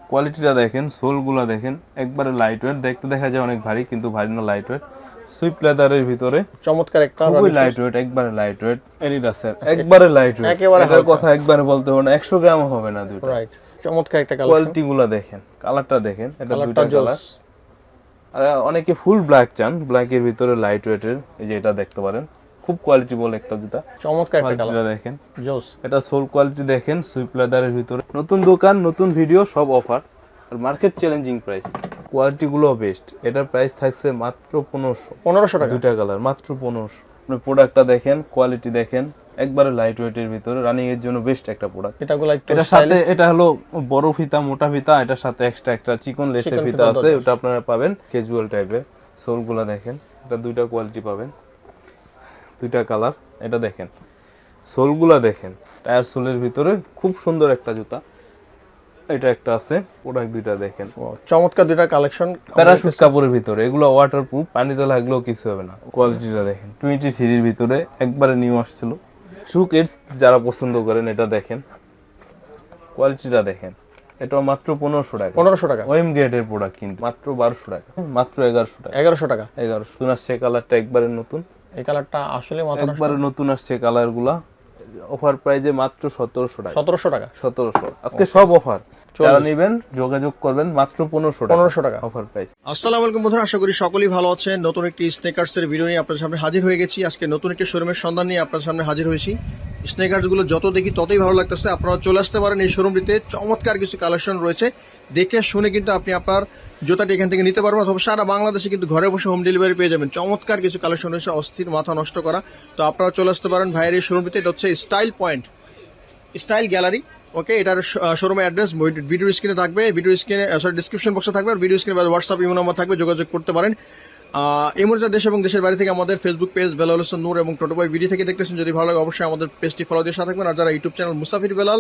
কোয়ালিটিটা দেখেন, সোলগুলো দেখেন, একবারে লাইট ওয়েট। দেখতে দেখা যায় অনেক ভারী, কিন্তু ভারী না, লাইট ওয়েট। সুইপ লেদারের ভিতরে চমৎকার একটা খুবই লাইট ওয়েট, একবারে লাইট ওয়েট। এডিডাসের একবারে লাইট ওয়েট, একেবারে এটার কথা একবারে বলতে হবে না, 100 গ্রামও হবে না দুটো। রাইট, চমৎকার একটা কালার। কোয়ালিটিগুলো দেখেন, কালারটা দেখেন, এটা দুটো কালার। জোস। আর অনেকে ফুল ব্ল্যাক চান, ব্ল্যাকের ভিতরে লাইট ওয়েটের, এই যে এটা দেখতে পারেন, খুব কোয়ালিটি বলে একটা জুতা। চমৎকার একটা কোয়ালিটিটা কালার দেখেন, জোস। এটা সোল কোয়ালিটি দেখেন, সুইপ লেদারের ভিতরে। নতুন দোকান, নতুন ভিডিও, সব অফার আর মার্কেট চ্যালেঞ্জিং প্রাইস। কোয়ালিটিগুলো বেস্ট। এটার প্রাইস থাকছে মাত্র 1500 টাকা। দুইটা কালার মাত্র 1500। আপনি প্রোডাক্টটা দেখেন, কোয়ালিটি দেখেন, একবারে লাইট ওয়েটের ভিতরে, রানিং এর জন্য বেস্ট একটা প্রোডাক্ট। এটাগুলো একটু এটার সাথে এটা হলো বড় ফিতা, মোটা ফিতা, এটার সাথে এক্সট্রা চিকন লেসের ফিতা আছে, ওটা আপনারা পাবেন। ক্যাজুয়াল টাইপের সোলগুলো দেখেন, এটা দুইটা কোয়ালিটি পাবেন, দুইটা কালার। এটা দেখেন, সোলগুলা দেখেন, টায়ার সোলের ভিতরে খুব সুন্দর একটা জুতা। এটা একটা আছে, প্রোডাক্ট দুইটা দেখেন, চমৎকার দুইটা কালেকশন প্যারাশুট কাপড়ের ভিতরে, এগুলো ওয়াটারপ্রুফ, পানিতে লাগলেও কিছু হবে না। কোয়ালিটিটা দেখেন, 23 ভিতরে, একবারে নিউ আসছিল। ট্রু কিডস যারা পছন্দ করেন, এটা দেখেন, কোয়ালিটিটা দেখেন। এটাও মাত্র 1500 টাকা। 1500 টাকা। ওএম গ্রেডের প্রোডাক্ট, কিন্তু মাত্র 1200 টাকা, মাত্র 1100 টাকা। 1100 টাকা। 1100 নতুন আসছে, কালারটা একবারে নতুন। এই কালারটা আসলে মাত্র একবারে নতুন আসছে কালারগুলা। অফার প্রাইজে মাত্র 1700 টাকা। 1700 টাকা। 1700 আজকে সব অফার। যারা নেবেন যোগাযোগ করবেন, মাত্র 1500 টাকা। 1500 টাকা অফার প্রাইস। আসসালামু আলাইকুম বন্ধুরা, আশা করি সকলেই ভালো আছেন। নতুন একটি স্নেকার্সের ভিডিও নিয়ে আপনাদের সামনে হাজির হয়ে গেছি। আজকে নতুন একটি শোরুমের সন্ধান নিয়ে আপনাদের সামনে হাজির হয়েছি। স্নেকার্সগুলো যত দেখি ততই ভালো লাগতেছে। আপনারা চলে আসতে পারেন এই শোরুমটিতে। চমৎকার কিছু কালেকশন রয়েছে, দেখে শুনে কিন্তু আপনি আপনার জুতাটি এখান থেকে নিতে পারবেন, অথবা সারা বাংলাদেশে কিন্তু ঘরে বসে হোম ডেলিভারি পেয়ে যাবেন। চমৎকার কিছু কালেকশন রয়েছে, অস্থির মাথা নষ্ট করা। তো আপনারা চলে আসতে পারেন ভাইয়ের এই শোরুমটিতে। এটা হচ্ছে স্টাইল পয়েন্ট, স্টাইল গ্যালারি। ওকে, এটার শোরুমের অ্যাড্রেস ভিডিও স্ক্রিনে থাকবে, ভিডিও স্ক্রিনে ডিসক্রিপশন বক্সে থাকবে, আর ভিডিও স্ক্রিনে হোয়াটসঅ্যাপ ইমো নাম্বার থাকবে, যোগাযোগ করতে পারেন। এই মুহূর্তে দেশ এবং দেশের বাইরে থেকে আমাদের ফেসবুক পেজ বেলাল হোসেন নূর এবং টোটো বয় ভিডিও থেকে দেখতেছেন, যদি ভালো লাগে অবশ্যই আমাদের পেজটি ফলো দিয়ে সাথে থাকবেন। আর যারা ইউটিউব চ্যানেল মুসাফির বেলাল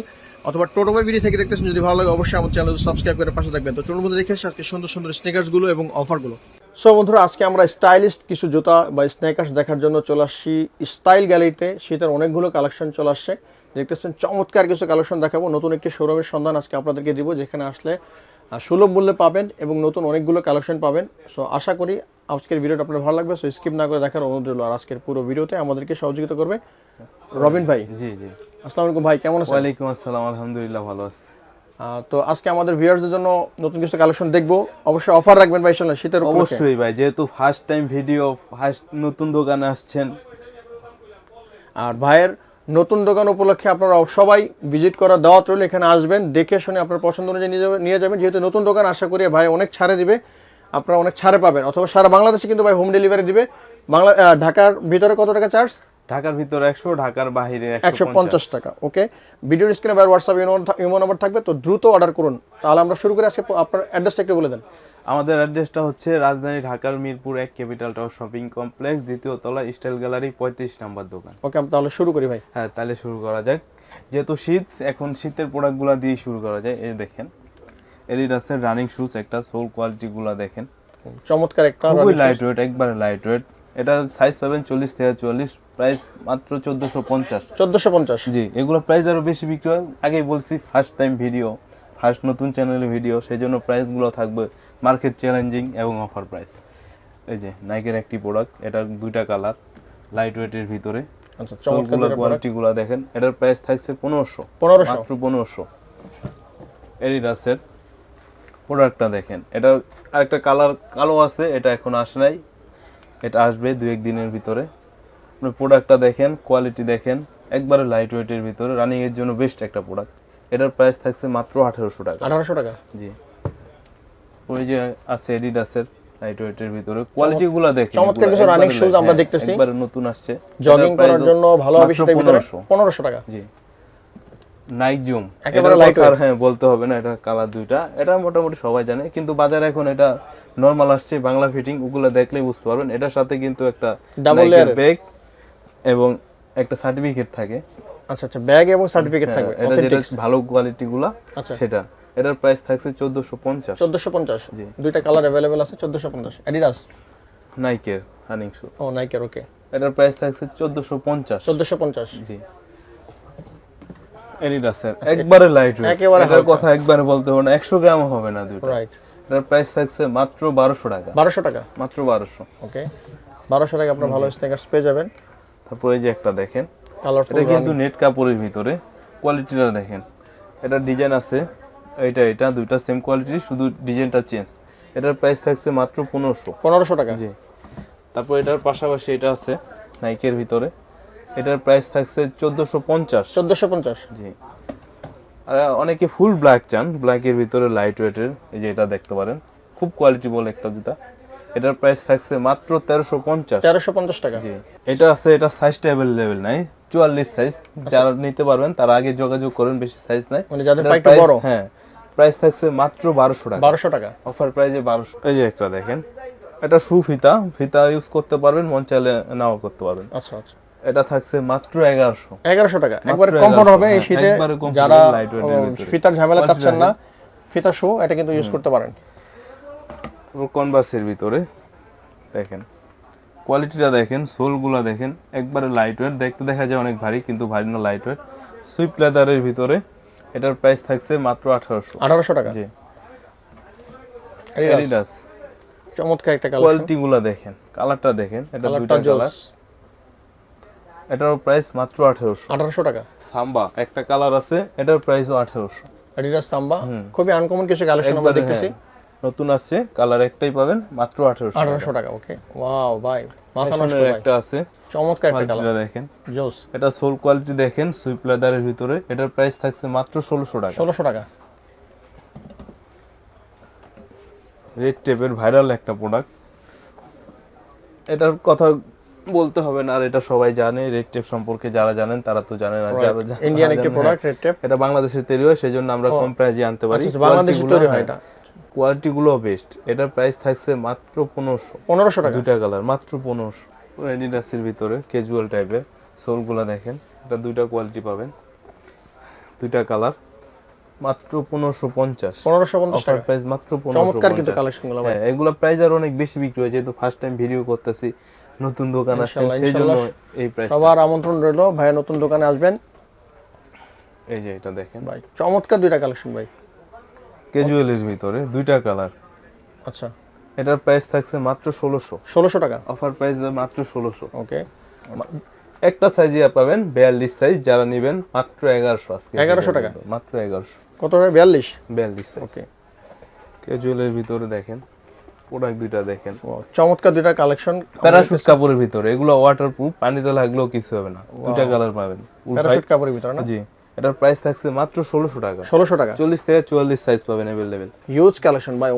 অথবা টোটো বয় ভিডিও থেকে দেখতেছেন, যদি ভালো লাগে অবশ্যই আমাদের চ্যানেল সাবস্ক্রাইব করে পাশে থাকবেন। তো চলুন বন্ধুরা, দেখে আসি আজকে সুন্দর সুন্দর স্নেকার্সগুলো এবং অফারগুলো। সো বন্ধুরা, আজকে আমরা স্টাইলিশ কিছু জুতা বা স্নেকার্স দেখার জন্য চলে আসছি স্টাইল গ্যালারিতে। শীতের অনেকগুলো কালেকশন চলে আসছে, দেখতেছেন চমৎকার কিছু কালেকশন দেখাবো। নতুন একটি শোরুমের সন্ধান আজকে আপনাদেরকে দিব, যেখানে আসলে সুলভ মূল্যে পাবেন এবং নতুন অনেকগুলো কালেকশন পাবেন। সো আশা করি আজকের ভিডিওটা আপনার ভালো লাগবে। সো স্কিপ না করে দেখার অনুরোধ রইল। আর আজকের পুরো ভিডিওতে আমাদেরকে সহযোগিতা করবে রবিন ভাই। জি জি, আসসালামু আলাইকুম ভাই, কেমন আছেন? ওয়ালাইকুম আসসালাম, আলহামদুলিল্লাহ ভালো আছি। তো আজকে আমাদের ভিউয়ারদের জন্য নতুন কিছু কালেকশন দেখবো, অবশ্যই অফার রাখবেন ভাই সামনে শীতের উপলক্ষে। অবশ্যই ভাই, যেহেতু ফার্স্ট টাইম ভিডিও, ফার্স্ট নতুন দোকানে আসছেন, আর ভাইয়ের নতুন দোকান উপলক্ষে আপনারা সবাই ভিজিট করার দাওয়াত রইল। এখানে আসবেন, দেখে শুনে আপনার পছন্দ অনুযায়ী নিয়ে যাবেন। যেহেতু নতুন দোকান, আশা করি ভাই অনেক ছাড়ে দিবে, আপনারা অনেক ছাড়ে পাবেন। অথবা সারা বাংলাদেশে কিন্তু ভাই হোম ডেলিভারি দিবে। ঢাকার ভিতরে কত টাকা চার্জ? ঢাকার ভিতরে 100, ঢাকার বাইরে 150 টাকা। ওকে, ভিডিওর স্ক্রিনে ভাই হোয়াটসঅ্যাপ ইমো নাম্বার থাকবে, তো দ্রুত অর্ডার করুন। তাহলে আমরা শুরু করি। আজকে আপনার অ্যাড্রেসটা একটু বলে দেন। আমাদের অ্যাড্রেসটা হচ্ছে রাজধানী ঢাকার Mirpur 1 capital tower shopping complex, দ্বিতীয় তলা, স্টাইল গ্যালারি, 35 নম্বর দোকান। ওকে, আমরা তাহলে শুরু করি ভাই। হ্যাঁ, তাহলে শুরু করা যাক। যেহেতু শীত, এখন শীতের প্রোডাক্টগুলো দিয়ে শুরু করা যায়। এই দেখেন, এডিডাসের রানিং শুজ, একটা সোল কোয়ালিটিগুলো দেখেন, চমৎকার একটা, খুবই লাইট ওয়েট, একবারে লাইট ওয়েট। এটা সাইজ পাবেন 40 থেকে 44, প্রাইস মাত্র 1450। 1450? জি, এগুলো প্রাইস আরো বেশি বিক্রি হয়। আগেই বলছি, ফার্স্ট টাইম ভিডিও, ফার্স্ট নতুন চ্যানেলের ভিডিও, সেই জন্য প্রাইসগুলো থাকবে মার্কেট চ্যালেঞ্জিং এবং অফার প্রাইস। এই যে নাইকের একটি প্রোডাক্ট, এটার দুইটা কালার, লাইট ওয়েটের ভিতরে। আচ্ছা, চমৎকার কোয়ালিটিগুলো দেখেন। এটার প্রাইস থাকছে 1500, মাত্র 1500। এডিডাসের প্রোডাক্টটা দেখেন, এটা আরেকটা কালার কালো আছে, এটা এখন আসে নাই, এটা আসবে 2-1 দিনের ভিতরে। আপনি প্রোডাক্টটা দেখেন, কোয়ালিটি দেখেন, একবারে লাইট ওয়েটের ভিতরে, রানিং এর জন্য বেস্ট একটা প্রোডাক্ট। এটার প্রাইস থাকছে মাত্র 1800 টাকা। 1800 টাকা? জি। ওই যে আছে এডিডাসের লাইট ওয়েটের ভিতরে, কোয়ালিটিগুলো দেখেন, চমৎকার কিছু রানিং শুজ আমরা দেখতেছি, একবারে নতুন আসছে, জগিং করার জন্য ভালো হবে শীতের ভিতরে। 1500 টাকা? জি। নাইক জুম, একেবারে লাইট ওয়েট। হ্যাঁ, বলতে হবে না, এটা কালার দুইটা, এটা মোটামুটি সবাই জানে, কিন্তু বাজারে এখন এটা নরমাল আসছে, বাংলা ফিটিং, ওগুলো দেখলেই বুঝতে পারবেন। এটার সাথে কিন্তু একটা ডাবল লেয়ার ব্যাগ এবং একটা সার্টিফিকেট থাকে। আচ্ছা আচ্ছা, ব্যাগ এবং সার্টিফিকেট থাকবে, এটা যেটা ভালো কোয়ালিটিগুলা, আচ্ছা সেটা। এটার প্রাইস থাকছে 1450। 1450? জি। দুইটা কালার अवेलेबल আছে, 1450। অ্যাডিডাস, নাইকের রানিং শুজ। ও নাইকের, ওকে। এটার প্রাইস থাকছে 1450। 1450? জি। এডিডাসের একবারে লাইট ওয়েট, একেবারে এটার কথা একবারে বলতে হবে না, 100 গ্রাম হবে না দুটো। রাইট, এটার প্রাইস থাকছে মাত্র 1200 টাকা। 1200 টাকা, মাত্র 1200। ওকে 1200 টাকা আপনারা ভালো স্নেকার্স পেয়ে যাবেন। তারপর এই যে একটা দেখেন, কালারফুল, এটা কিন্তু নেট কাপড়ের ভিতরে, কোয়ালিটিটা দেখেন, এটা ডিজাইন আছে, এটা দুইটা সেম কোয়ালিটি, শুধু ডিজাইনটা চেঞ্জ। এটার প্রাইস থাকছে মাত্র 1500 টাকা। জি। তারপর এটার পাশাপাশি এটা আছে নাইকের ভিতরে, এটার প্রাইস থাকছে 1450। জি। আর অনেকে ফুল ব্ল্যাক চান, ব্ল্যাকের ভিতরে লাইট ওয়েটের, এই যে এটা দেখতে পারেন, খুব কোয়ালিটি বলে একটা জুতা। এটার প্রাইস থাকছে মাত্র 1350 টাকা। জি। এটা আছে, এটা সাইজটা অ্যাভেলেবেল নাই, 44 সাইজ, যারা নিতে পারবেন তারা আগে যোগাযোগ করেন, বেশি সাইজ নাই, মানে যাদের এটার পা একটু price- বড়। হ্যাঁ, প্রাইস থাকছে মাত্র 1200 টাকা। 1200 টাকা, অফার প্রাইসে 1200। এই যে একটা দেখেন, এটা সুফিতা, ফিতা ইউজ করতে পারবেন, মন চাইলে নাও করতে পারবেন। আচ্ছা আচ্ছা, এটা থাকছে মাত্র 1100 টাকা। একবারে কমফর্ট হবে এই শীতে, একবারে comfortable, যারা lightweight এর ভিতরে। ফিতার ঝামেলা চাচ্ছেন না, ফিতা শু এটা কিন্তু ইউজ করতে পারেন। কনভার্সের ভিতরে দেখেন, কোয়ালিটিটা দেখেন, সোলগুলা দেখেন, একবারে লাইট ওয়েট, দেখতে দেখা যায় অনেক ভারী, কিন্তু ভারী না, লাইট ওয়েট, সুইপ লেদারের ভিতরে। এটার প্রাইস থাকছে মাত্র 1800 টাকা। জি। অ্যাডিডাস চমৎকার একটা কালার, কোয়ালিটিগুলা দেখেন, কালারটা দেখেন, এটা দুইটা কালার, এটার প্রাইস মাত্র 1800 টাকা। সাম্বা একটা কালার আছে, এটার প্রাইসও 1800। অ্যাডিডাস সাম্বা খুবই আনকমন কিছু কালেকশন আমরা দেখতেছি, নতুন আসছে, কালার একটাই পাবেন, মাত্র 1800 টাকা। ওকে, ওয়াও ভাই, মাথা নষ্ট ফ্যাশনের ভাই, একটা আছে, চমৎকার একটা কালার, কোয়ালিটিটা দেখেন, জোস। এটা সোল কোয়ালিটি দেখেন, সুইপ লেদারের ভিতরে, এটার প্রাইস থাকছে মাত্র 1600 টাকা। 1600 টাকা। রেড টেপের ভাইরাল একটা প্রোডাক্ট, এটার কথা বলতে হবে না, আর এটা সবাই জানে, রেড টেপ সম্পর্কে যারা জানেন তারা তো জানেন, আর যারা ইন্ডিয়ান একটা প্রোডাক্ট রেড টেপ, এটা বাংলাদেশে তৈরি হয়, সেজন্য আমরা কম প্রাইসে আনতে পারি। আচ্ছা, বাংলাদেশে তৈরি হয় এটা, কোয়ালিটি গুলো বেস্ট। এটার প্রাইস থাকছে মাত্র 1500 টাকা, দুইটা কালার, মাত্র 1500। এডিডাসের ভিতরে ক্যাজুয়াল টাইপের সোলগুলো দেখেন, এটা দুইটা কোয়ালিটি পাবেন, দুইটা কালার, মাত্র 1550 টাকা। প্রাইস মাত্র 1550। চমৎকার কিন্তু কালেকশনগুলো ভাই, হ্যাঁ, এগুলা প্রাইস আর অনেক বেশি বিক্রি হয়, যেহেতু ফার্স্ট টাইম ভিডিও করতেছি, নতুন দোকান আসছে, সেই জন্য এই প্রাইস। সবার আমন্ত্রণ রইলো ভাই, নতুন দোকানে আসবেন। এই যে এটা দেখেন ভাই, চমৎকার দুইটা কালেকশন ভাই, ক্যাজুয়ালের ভিতরে দুইটা কালার। আচ্ছা, এটার প্রাইস থাকছে মাত্র 1600 টাকা। অফার প্রাইস মাত্র 1600। ওকে, একটা সাইজে পাবেন 42 সাইজ, যারা নেবেন মাত্র 1100 আজকে। 1100 টাকা, মাত্র 1100। কত ভাই? 42 সাইজ। ওকে, ক্যাজুয়ালের ভিতরে দেখেন, প্রোডাক্ট দুইটা দেখেন, চমৎকার দুইটা কালেকশন, প্যারাশুট কাপড়ের ভিতরে, এগুলো ওয়াটারপ্রুফ, পানিতে লাগলেও কিছু হবে না, দুইটা কালার পাবেন, প্যারাশুট কাপড়ের ভিতরে না? জি। এটার প্রাইস থাকছে মাত্র 1600 টাকা। 1600 টাকা, 40 থেকে 44 সাইজ পাবেন अवेलेबल। হিউজ কালেকশন ভাই,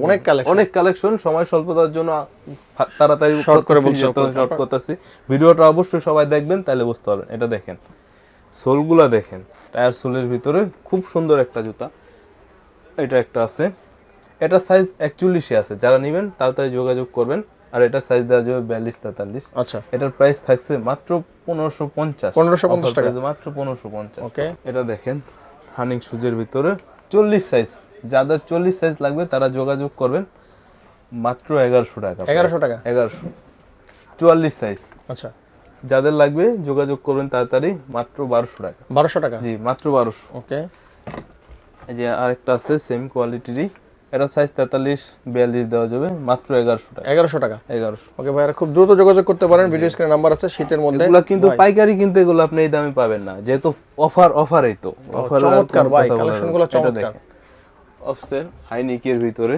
অনেক কালেকশন। সময় স্বল্পতার জন্য তাড়াতাড়ি শর্ট করে বলছি, শর্ট করতেছি, ভিডিওটা অবশ্যই সবাই দেখবেন, তাহলে বুঝতে পারবেন। এটা দেখেন, সোলগুলা দেখেন, টায়ার সোলের ভিতরে খুব সুন্দর একটা জুতা। এটা একটা আছে, এটা সাইজ 41 আছে, যারা নেবেন তাড়াতাড়ি যোগাযোগ করবেন। আর এটা সাইজ দেওয়া যাবে 42-43। আচ্ছা, এটার প্রাইস থাকছে মাত্র 1550 টাকা, মাত্র 1550। ওকে, এটা দেখেন, হানিং শুজের ভিতরে 40 সাইজ, যাদের 40 সাইজ লাগবে তারা যোগাযোগ করবেন, মাত্র 1100 টাকা। 1100 টাকা, 1100। 44 সাইজ, আচ্ছা, যাদের লাগবে যোগাযোগ করবেন তাড়াতাড়ি, মাত্র 1200 টাকা। 1200 টাকা, জি, মাত্র 1200। ওকে। এই যে আরেকটা আছে সেম কোয়ালিটিরই, এটা সাইজ 43-42 দেওয়া যাবে, মাত্র 1100 টাকা। 1100 টাকা, 1100। ওকে ভাইরা, খুব দ্রুত যোগাযোগ করতে পারেন, ভিডিও স্ক্রিনে নাম্বার আছে। শীতের মধ্যে এগুলা কিন্তু পাইকারি, কিন্তু এগুলো আপনি এই দামে পাবেন না, যেহেতু অফারই তো। চমৎকার ভাই, কালেকশনগুলো চমৎকার। অফসেট হাইনিকের ভিতরে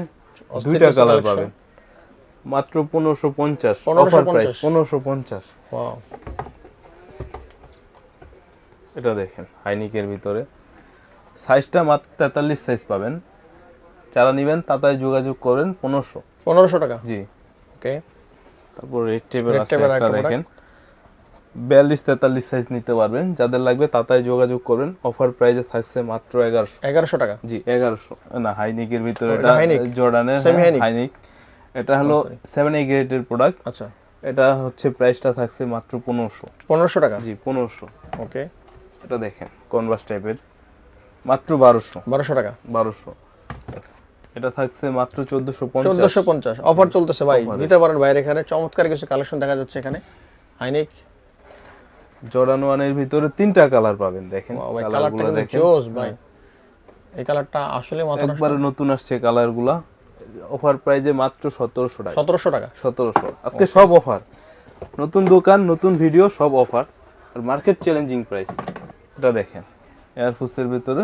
দুইটা কালার পাবেন, মাত্র 1550। Offer price 1550। ওয়াও, এটা দেখেন, হাইনিকের ভিতরে সাইজটা মাত্র 43 সাইজ পাবেন, যারা নেবেন তাড়াতাড়ি যোগাযোগ করেন। 1500 টাকা, জি। ওকে। তারপর রেড টেপের আছে একটা দেখেন, 42-43 সাইজ নিতে পারবেন, যাদের লাগবে তাড়াতাড়ি যোগাযোগ করবেন। অফার প্রাইসে থাকছে মাত্র 1100 টাকা, জি। 1100 না, হাইনিকের ভিতরে, এটা জর্ডানের হাইনিক, এটা হলো 7A গ্রেডের প্রোডাক্ট। আচ্ছা, এটা হচ্ছে প্রাইসটা থাকছে মাত্র 1500 টাকা, জি। 1500। ওকে। এটা দেখেন, কনভার্স টাইপের, মাত্র 1200 টাকা, 1200। এটা থাকছে মাত্র 1450। অফার চলতেছে ভাই, নিতে পারেন বাইরে। এখানে চমৎকার কিছু কালেকশন দেখা যাচ্ছে এখানে, হাইনিক জর্ডান 1 এর ভিতরে 3টা কালার পাবেন, দেখেন Wow, ভাই, কালারগুলো কালারটা দেখেন। জোস ভাই, এই কালারটা আসলে মাথা নষ্ট। একবারে নতুন আসছে কালারগুলা, অফার প্রাইজে মাত্র 1700 টাকা। 1700 টাকা। 1700 আজকে সব অফার, নতুন দোকান নতুন ভিডিও সব অফার আর মার্কেট চ্যালেঞ্জিং প্রাইস। এটা দেখেন এয়ারফোর্সের ভিতরে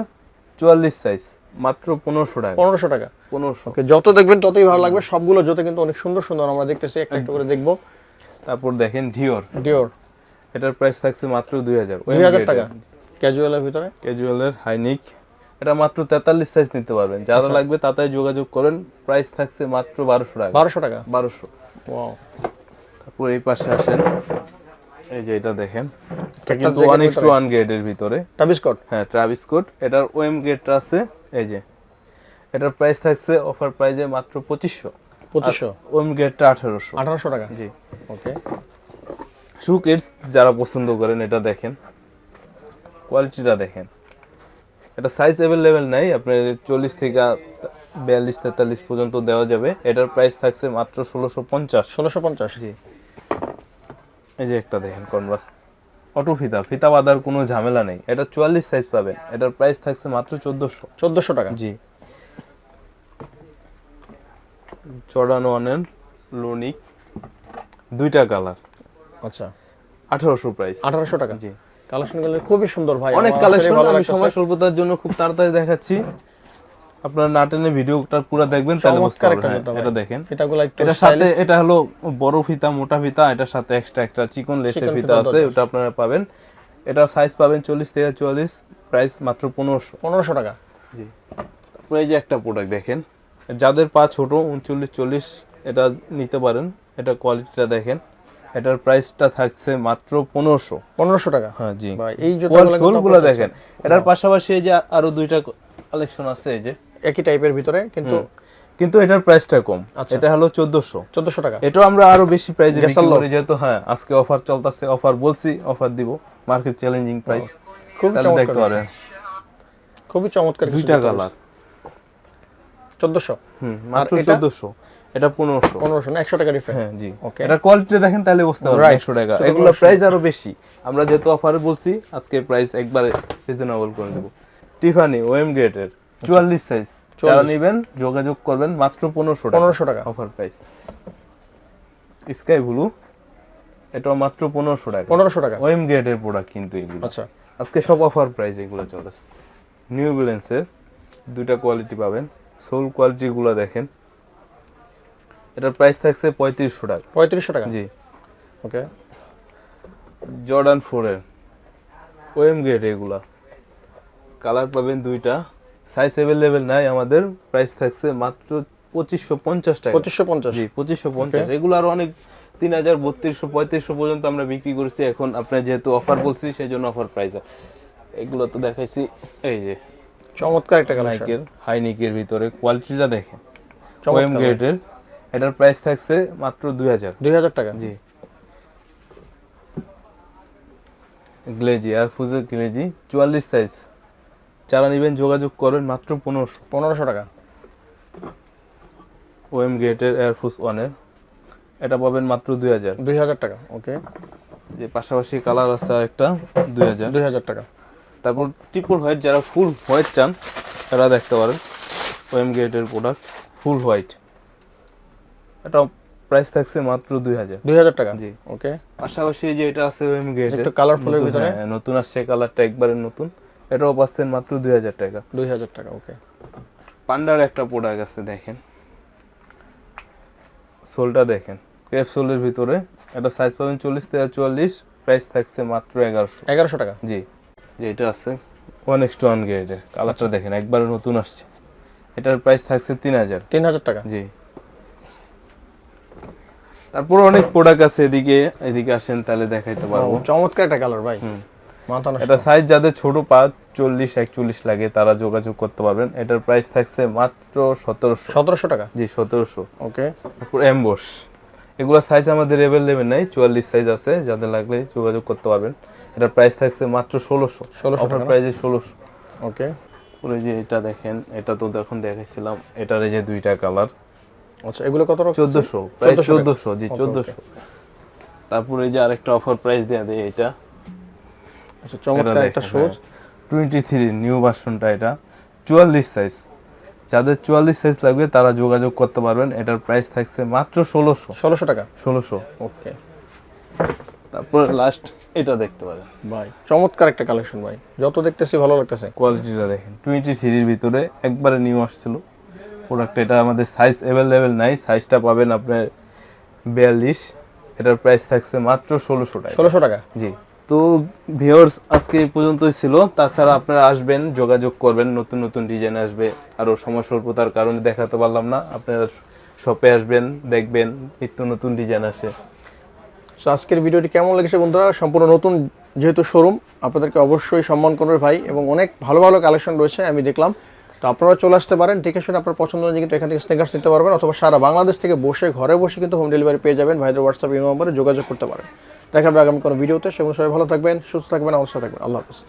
44 সাইজ মাত্র 1500 টাকা। 1500 টাকা। 1500। ওকে, যত দেখবেন ততই ভালো লাগবে। সবগুলো জুতো কিন্তু অনেক সুন্দর সুন্দর, আমরা দেখতেছি একটা একটা করে দেখবো। তারপর দেখেন ডিওর, ডিওর এটার প্রাইস থাকছে মাত্র 2000 টাকা। ক্যাজুয়ালের ভিতরে ক্যাজুয়ালের হাইনিক, এটা মাত্র 43 সাইজ নিতে পারবেন, যারা লাগবে তাড়াতাড়ি যোগাযোগ করেন। প্রাইস থাকছে মাত্র 1200 টাকা। 1200 টাকা। 1200। ওয়াও, তারপর এই পাশে আসেন, এই যে এটা দেখেন, এটা একটা কিন্তু জ্যাকেটের 1:1 গ্রেডের ভিতরে। Travis Scott. হ্যাঁ ট্রাভিস স্কট, এটার ওএম গ্রেডটা আছে এই যে, এটার প্রাইস থাকছে অফার প্রাইজে মাত্র 2500। 2500। ওএম গ্রেডটা 1800। 1800 টাকা। জি। ওকে, শু কিডস যারা পছন্দ করেন এটা দেখেন, কোয়ালিটিটা দেখেন। এটা সাইজ अवेलेबल নাই, আপনার 40 থেকে 42 43 পর্যন্ত দেওয়া যাবে। এটার প্রাইস থাকছে মাত্র 1650। 1650। জি। এই যে একটা দেখেন কনভার্স অটো ফিতা, ফিতা বাঁধার কোনো ঝামেলা নেই। এটা 44 সাইজ পাবেন, এটার প্রাইস থাকছে মাত্র 1400। 1400 টাকা। জি। জর্ডান 1 এর লোনিক, 2টা কালার, আচ্ছা, 1800 প্রাইস। 1800 টাকা। জি। কালেকশনগুলো খুবই সুন্দর ভাই, অনেক আমার কালেকশন, আসলে ভালো আমি লাগতেছে। সময় স্বল্পতার জন্য খুব তাড়াতাড়ি দেখাচ্ছি, আপনারা না টেনে ভিডিওটা পুরো দেখবেন তাহলে বুঝতে চমৎকার পারবেন। একটা হ্যাঁ, জুতা এটা ভাই। দেখেন, ফিতাগুলো একটু এটার সাথে stylish। এটা হলো বড় ফিতা, মোটা ফিতা, এটার সাথে এক্সট্রা একটা চিকন লেসের চিকন ফিতা ফিতা আছে, ওটা আপনারা পাবেন। এটার সাইজ পাবেন 40 থেকে 44, প্রাইস মাত্র 1500। 1500 টাকা। জি। তারপরে এই যে একটা প্রোডাক্ট দেখেন, যাদের পা ছোট 39 40 এটা নিতে পারেন। এটা কোয়ালিটিটা দেখেন, এটার প্রাইসটা থাকছে মাত্র 1500। 1500 টাকা। হ্যাঁ জি। ভাই এই জুতাগুলো সোলগুলো দেখেন, এটার পাশাপাশি এই যে আরো 2টা কালেকশন আছে এই যে একই টাইপের ভিতরে, কিন্তু এটার প্রাইসটা কম। আচ্ছা। এটা হলো 1400। 1400 টাকা। এটাও আমরা আরো বেশি প্রাইসে বিক্রি গেসাল্লো। করি, যেহেতু হ্যাঁ আজকে অফার চলতেছে, অফার বলছি অফার দিব, মার্কেট চ্যালেঞ্জিং প্রাইস। খুব তাহলে চমৎকার দেখতে পারেন, খুবই চমৎকার। 2টা কালার। 1400। মাত্র এটা? 1400, এটা 1500। 1500 না, 100 টাকা ডিফারেন্স। হ্যাঁ জি। ওকে। এটা কোয়ালিটি দেখেন তাহলে বুঝতে পারবেন। Right. 100 টাকা, ছোট এগুলো মানুষ। প্রাইস আরো বেশি, আমরা যেহেতু অফারে বলছি আজকে প্রাইস একবারে রিজনেবল করে দেব। টিফানি ওএম গ্রেডের 44 সাইজ, যারা নেবেন যোগাযোগ করবেন, মাত্র 1500 টাকা। 1500 টাকা। Offer price. স্কাই ব্লু, এটাও মাত্র 1500 টাকা। 1500 টাকা। ওএম গ্রেডের প্রোডাক্ট কিন্তু এগুলো। আচ্ছা, আজকে সব অফার প্রাইস এগুলো চলছে। নিউ ব্যালেন্সের 2টা কোয়ালিটি পাবেন, সোল কোয়ালিটিগুলো দেখেন। এটার প্রাইস থাকছে 3500 টাকা। 3500 টাকা। জি। ওকে, জর্ডান 4 এর ওএম গ্রেড, এগুলা কালার পাবেন 2টা, সাইজ अवेलेबल নাই আমাদের। প্রাইস থাকছে মাত্র 2550 টাকা। 2550। জি 2550। এগুলো আর অনেক 3000 3200 3500 পর্যন্ত আমরা বিক্রি করছি, এখন আপনার যেহেতু অফার বলছি সেই জন্য অফার প্রাইস। এগুলো তো দেখাইছি, এই যে চমৎকার একটা কালেকশন। নাইকের হাইনিকের ভিতরে কোয়ালিটিটা দেখেন, চমৎকার ওএম গ্রেডের। এটার প্রাইস থাকছে মাত্র 2000। 2000 টাকা। জি। গ্লেজি আর ফুজের গ্লেজি 44 সাইজ, যারা নেবেন যোগাযোগ করেন, মাত্র 1500। 1500 টাকা। ওএম গেটের এয়ারফোর্স 1 এর, এটা পাবেন মাত্র 2000। 2000 টাকা। ওকে, যে পাশাপাশি কালার আছে একটা 2000। 2000 টাকা। তারপর ট্রিপল হোয়াইট, যারা ফুল হোয়াইট চান তারা দেখতে পারেন, ওএম গেটের প্রোডাক্ট ফুল হোয়াইট, এটা প্রাইস থাকছে মাত্র 2000। 2000 টাকা। জি। ওকে, পাশাপাশি যে এটা আছে ওএম গেটের, একটু কালারফুলের ভিতরে, নতুন আসছে, কালারটা একবারে নতুন, এটাও পাচ্ছেন মাত্র 2000 টাকা। 2000 টাকা। ওকে, পান্ডার একটা প্রোডাক্ট আছে দেখেন, সোলটা দেখেন, ক্যাপসুলের ভিতরে, এটা সাইজ পাবেন 40 থেকে 44, প্রাইস থাকছে মাত্র 1100। 1100 টাকা। জি। যে এটা আছে 1:1 গ্রেডের, কালারটা দেখেন একবারে নতুন আসছে, এটার প্রাইস থাকছে 3000। 3000 টাকা। জি। তারপর অনেক প্রোডাক্ট আছে, এদিকে আসেন তাহলে দেখাইতে পারবো। চমৎকার একটা কালার ভাই, মাথা নষ্ট। এটা সাইজ যাদের ছোট পা 40 41 লাগে তারা যোগাযোগ করতে পারবেন। এটার প্রাইস থাকছে মাত্র 1700। 1700 টাকা। জি 1700। ওকে, তারপর এমবস, এগুলো সাইজ আমাদের अवेलेबल নাই, 44 সাইজ আছে, যাদের লাগলে যোগাযোগ করতে পারবেন। এটার প্রাইস থাকছে মাত্র 1600। 1600 অফার টাকা। প্রাইসে 1600। ওকে, পুরো যে এটা দেখেন, এটা তো এখন দেখাইছিলাম, এটার এই যে 2টা কালার, আচ্ছা, এগুলো কত টাকা? 1400, প্রায় 1400 1400। জি 1400। তারপরে এই যে আরেকটা অফার প্রাইস দেয়া দেয়, এটা আচ্ছা, চমৎকার একটা শুজ। 23 নিউ ভার্সনটা, এটা 44 সাইজ। যাদের 44 সাইজ লাগবে তারা যোগাযোগ করতে পারবেন। এটার প্রাইস থাকছে মাত্র 1600 টাকা। 1600। ওকে তারপর লাস্ট এটা দেখতে পারেন ভাই, চমৎকার একটা কালেকশন ভাই, যত দেখতেছি ভালো লাগতেছে। কোয়ালিটিটা দেখেন, 23 ভিতরে একবারে নিউ আসছিল প্রোডাক্ট। এটা আমাদের সাইজ অ্যাভেলেবেল নাই, সাইজটা পাবেন আপনার 42। এটার প্রাইস থাকছে মাত্র 1600 টাকা। 1600 টাকা। জি। তো ভিউয়ার্স, আজকে এই পর্যন্তই ছিল। তাছাড়া আপনারা আসবেন, যোগাযোগ করবেন, নতুন নতুন ডিজাইন আসবে। আরও সময় স্বল্পতার কারণে দেখাতে পারলাম না, আপনারা শপে আসবেন, দেখবেন নিত্য নতুন ডিজাইন আসে। সো আজকের ভিডিওটি কেমন লেগেছে বন্ধুরা? সম্পূর্ণ নতুন যেহেতু শোরুম, আপনাদেরকে অবশ্যই সম্মান করবে ভাই, এবং অনেক ভালো ভালো কালেকশন রয়েছে আমি দেখলাম। তো আপনারা চলে আসতে পারেন, ঠিক আছে? আপনার পছন্দ অনুযায়ী কিন্তু এখান থেকে স্নেকার্স নিতে পারবেন, অথবা সারা বাংলাদেশ থেকে বসে ঘরে বসে কিন্তু হোম ডেলিভারি পেয়ে যাবেন। ভাইদের হোয়াটসঅ্যাপ এই নম্বরে যোগাযোগ করতে পারেন। দেখা হবে আগামী কোনো ভিডিওতে। সেগুলো সবাই ভালো থাকবেন, সুস্থ থাকবেন, আমার সাথে থাকবেন। আল্লাহ হাফেজ।